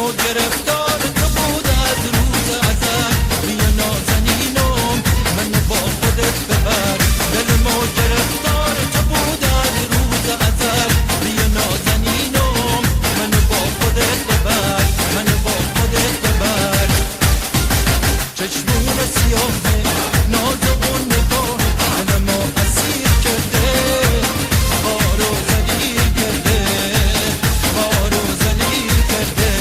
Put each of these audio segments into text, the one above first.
ما گرفتار تو بود از روز ازل. بیا نازنینم منو با خودت ببر. دل ما گرفتار تو بود از روز ازل. بیا نازنینم منو با خودت ببر. منو با خودت ببر. چشمون سیاه ناز اون نگاه منو اسیر کرده. بارو زلیل کرده. بارو زلیل کرده.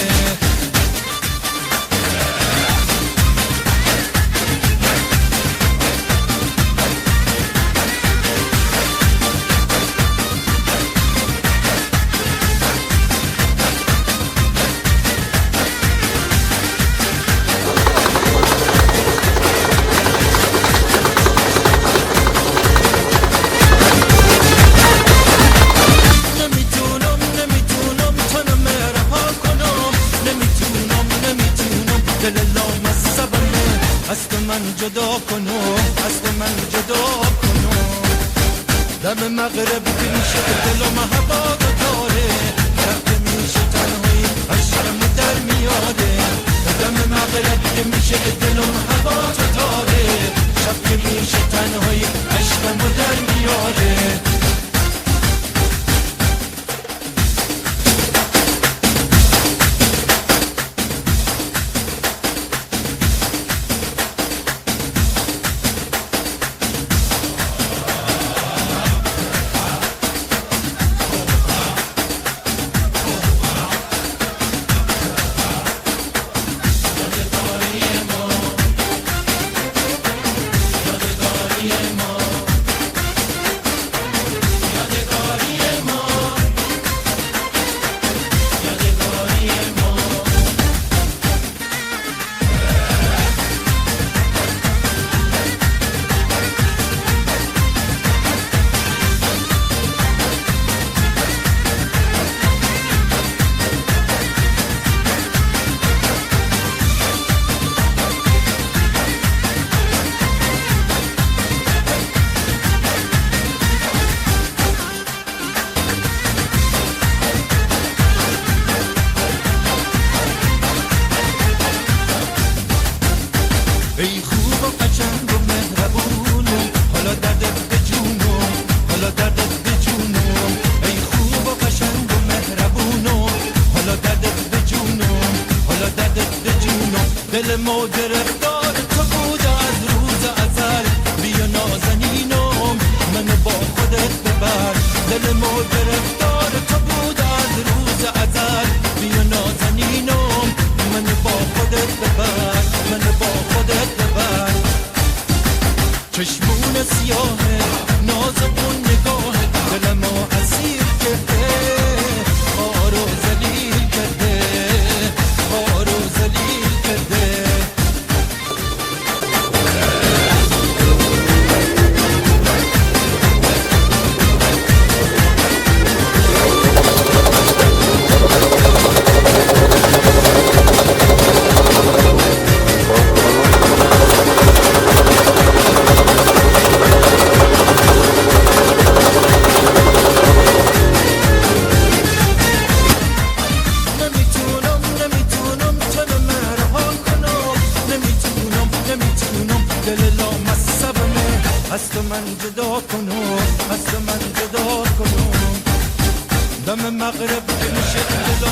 دل لامصبمه از تو من جدا کنو. از تو من جدا کنو. دم مغرب که میشه دلم هوا داره. شب که میشه تنهایی عشقم در میاده. دم مغرب که میشه دلم هوا داره. شب که میشه تنهایی عشقم در میاده. ای خوب و قشنگ و مهربونم حالا دردت به جونم. حالا دردت به جونم. ای خوب و قشنگ و مهربونم حالا دردت به جونم. حالا دردت به جونم. دل ما گرفتار تو بود از روز ازل. بیا نازنینم منو با خودت ببر. دل ما گرفتار تو بود از روز ازل. بیا نازنینم منو با خودت ببر. منو با خودت ببر. چشمون سیاه ناز اون نگاه دلمو اسیر کرده. بارو زلیل کرده. بارو زلیل کرده. دل لامصبمه از تو من جدا کنو. از تو من جدا کنو. دم مغرب که میشه